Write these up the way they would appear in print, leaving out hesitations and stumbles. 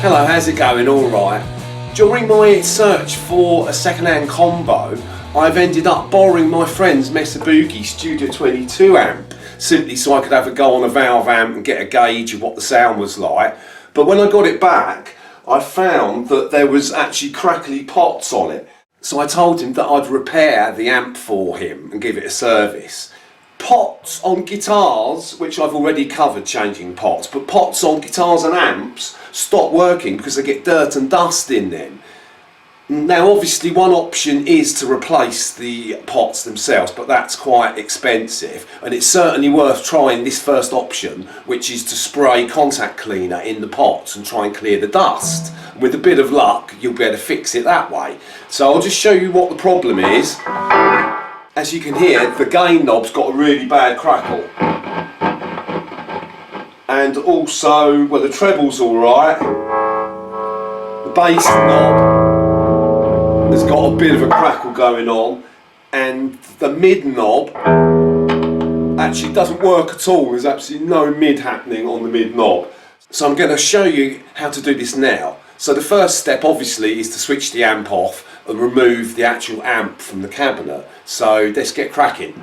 Hello, how's it going? Alright. During my search for a second-hand combo, I've ended up borrowing my friend's Mesa Boogie Studio 22 amp, simply so I could have a go on a valve amp and get a gauge of what the sound was like. But when I got it back, I found that there was actually crackly pots on it. So I told him that I'd repair the amp for him and give it a service. Pots on guitars, which I've already covered changing pots, but pots on guitars and amps stop working because they get dirt and dust in them. Now obviously one option is to replace the pots themselves, but that's quite expensive, and it's certainly worth trying this first option, which is to spray contact cleaner in the pots and try and clear the dust. With a bit of luck you'll be able to fix it that way. So I'll just show you what the problem is. As you can hear, the gain knob's got a really bad crackle. And also, well, the treble's alright. The bass knob has got a bit of a crackle going on. And the mid knob actually doesn't work at all. There's absolutely no mid happening on the mid knob. So I'm going to show you how to do this now. So the first step obviously is to switch the amp off and remove the actual amp from the cabinet. So let's get cracking.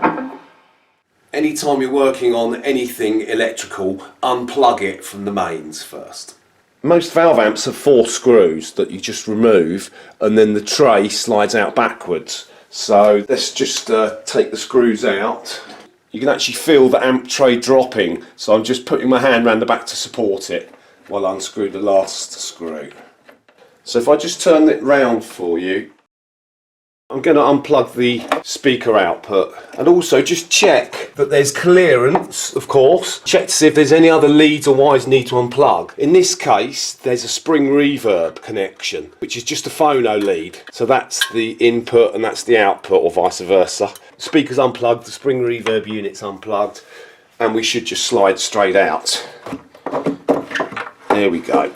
Anytime you're working on anything electrical, unplug it from the mains first. Most valve amps have 4 screws that you just remove, and then the tray slides out backwards. So let's just take the screws out. You can actually feel the amp tray dropping, so I'm just putting my hand around the back to support it while I unscrew the last screw. So if I just turn it round for you, I'm going to unplug the speaker output, and also just check that there's clearance, of course. Check to see if there's any other leads or wires you need to unplug. In this case, there's a spring reverb connection, which is just a phono lead. So that's the input and that's the output, or vice versa. Speaker's unplugged, the spring reverb unit's unplugged, and we should just slide straight out. There we go.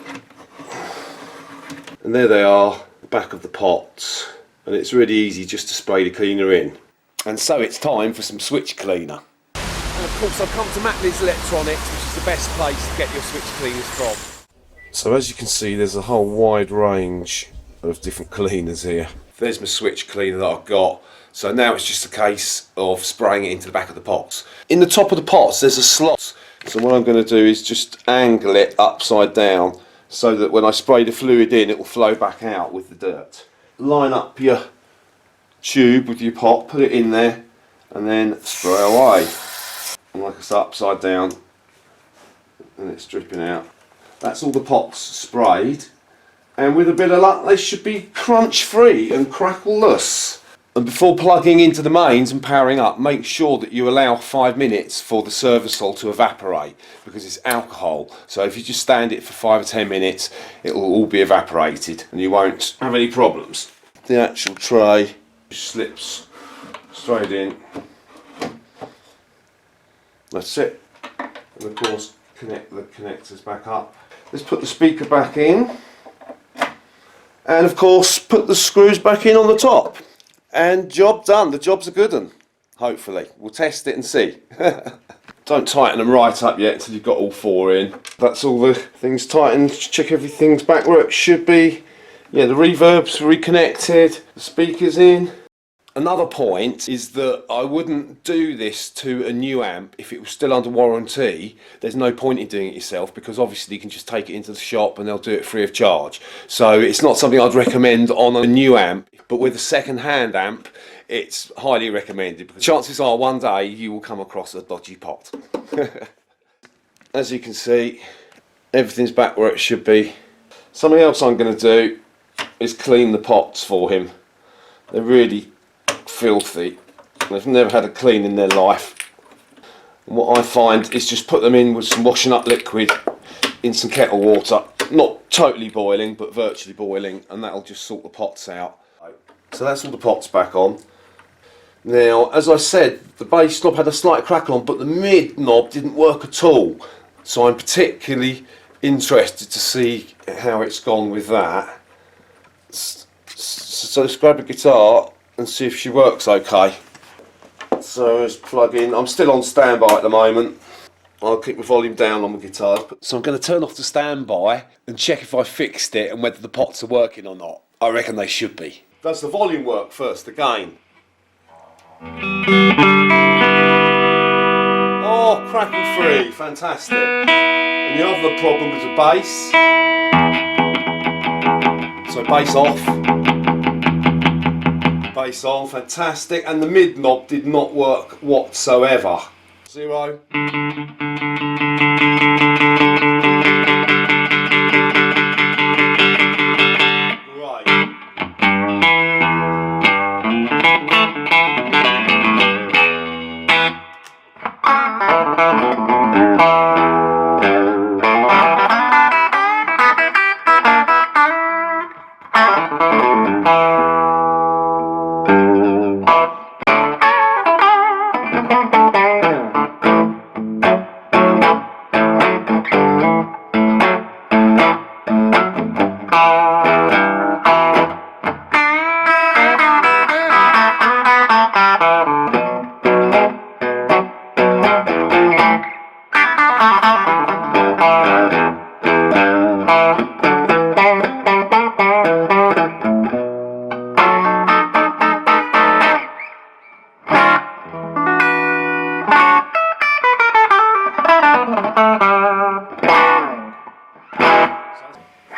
And there they are, the back of the pots. And it's really easy just to spray the cleaner in. And so it's time for some switch cleaner. And of course I've come to Matley's Electronics, which is the best place to get your switch cleaners from. So as you can see, there's a whole wide range of different cleaners here. There's my switch cleaner that I've got. So now it's just a case of spraying it into the back of the pots. In the top of the pots there's a slot. So what I'm going to do is just angle it upside down so that when I spray the fluid in, it will flow back out with the dirt. Line up your tube with your pot, put it in there, and then spray away. And like I said, upside down, and it's dripping out. That's all the pots sprayed, and with a bit of luck they should be crunch free and crackleless. And before plugging into the mains and powering up, make sure that you allow 5 minutes for the Servosol to evaporate, because it's alcohol. So if you just stand it for 5 or 10 minutes, it will all be evaporated and you won't have any problems. The actual tray slips straight in. That's it. And of course, connect the connectors back up. Let's put the speaker back in. And of course, put the screws back in on the top. And job done. The job's a good one, hopefully. We'll test it and see. Don't tighten them right up yet until you've got all 4 in. That's all the things tightened. Check everything's back where it should be. Yeah, the reverb's reconnected, the speaker's in. Another point is that I wouldn't do this to a new amp if it was still under warranty. There's no point in doing it yourself, because obviously you can just take it into the shop and they'll do it free of charge. So it's not something I'd recommend on a new amp, but with a second-hand amp, it's highly recommended, because chances are one day you will come across a dodgy pot. As you can see, everything's back where it should be. Something else I'm going to do is clean the pots for him. They're really filthy. They've never had a clean in their life. And what I find is just put them in with some washing up liquid in some kettle water. Not totally boiling, but virtually boiling, and that'll just sort the pots out. So that's all the pots back on. Now, as I said, the bass knob had a slight crackle on, but the mid knob didn't work at all. So I'm particularly interested to see how it's gone with that. So let's grab a guitar and see if she works okay. So let's plug in. I'm still on standby at the moment. I'll keep my volume down on my guitar. So I'm going to turn off the standby and check if I fixed it and whether the pots are working or not. I reckon they should be. Does the volume work first, the gain? Oh, crackle free, fantastic. And the other problem was the bass. So bass off. Bass on, fantastic. And the mid knob did not work whatsoever. 0.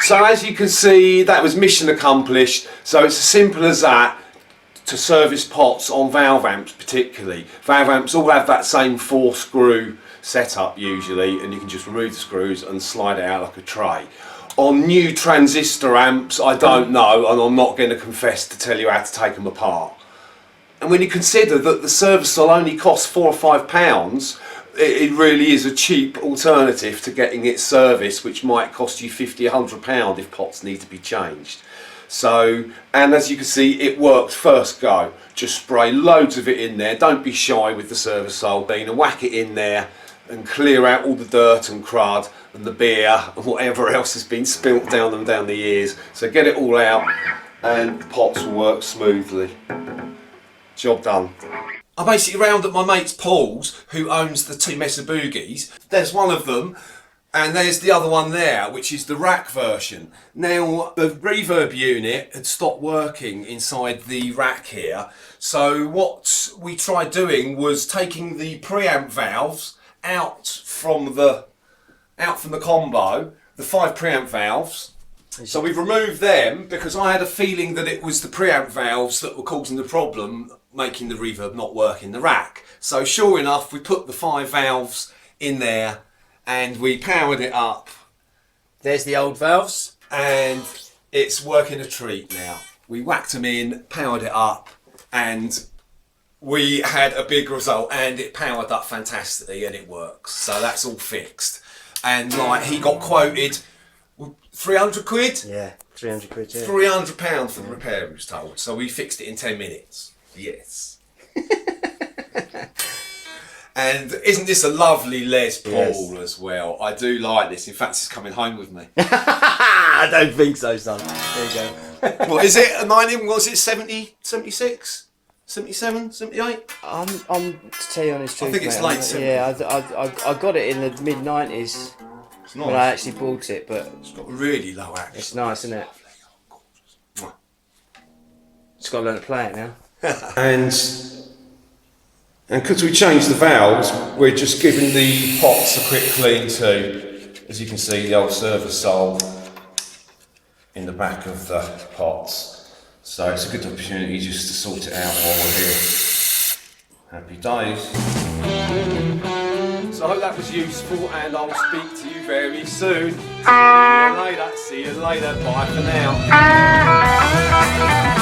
So as you can see, that was mission accomplished. So it's as simple as that to service pots on valve amps particularly. Valve amps all have that same 4-screw setup usually, and you can just remove the screws and slide it out like a tray. On new transistor amps, I don't know, and I'm not going to confess to tell you how to take them apart. And when you consider that the service will only cost £4 or £5, it really is a cheap alternative to getting it serviced, which might cost you £50, £100 if pots need to be changed. So, and as you can see, it worked first go. Just spray loads of it in there. Don't be shy with the service hole bean and whack it in there and clear out all the dirt and crud and the beer and whatever else has been spilt down them down the years. So get it all out and the pots will work smoothly. Job done. I'm basically round at my mate's Paul's, who owns the 2 Mesa Boogies. There's one of them, and there's the other one there, which is the rack version. Now, the reverb unit had stopped working inside the rack here, so what we tried doing was taking the preamp valves out from the combo, the 5 preamp valves. So we've removed them because I had a feeling that it was the preamp valves that were causing the problem, making the reverb not work in the rack. So sure enough, we put the 5 valves in there and we powered it up. There's the old valves. And it's working a treat now. We whacked them in, powered it up, and we had a big result, and it powered up fantastically and it works. So that's all fixed. And like, he got quoted 300 quid? Yeah, 300 quid, yeah. £300 for the repair, he was told. So we fixed it in 10 minutes. Yes. And isn't this a lovely Les Paul as well? I do like this. In fact, it's coming home with me. I don't think so, son. There you go. What is it? A 19? Was it 70, 76, 77, 78? I'm to tell you honest truth, I think it's mate, late 70s. Yeah, I got it in the mid-90s It's nice. when I actually bought it, but It's got really low action. it's nice, isn't it? Just got to learn to play it now. And because we changed the valves, we're just giving the pots a quick clean too. As you can see, the old service hole in the back of the pots. So it's a good opportunity just to sort it out while we're here. Happy days. So I hope that was useful, and I'll speak to you very soon. See you later. See you later. Bye for now.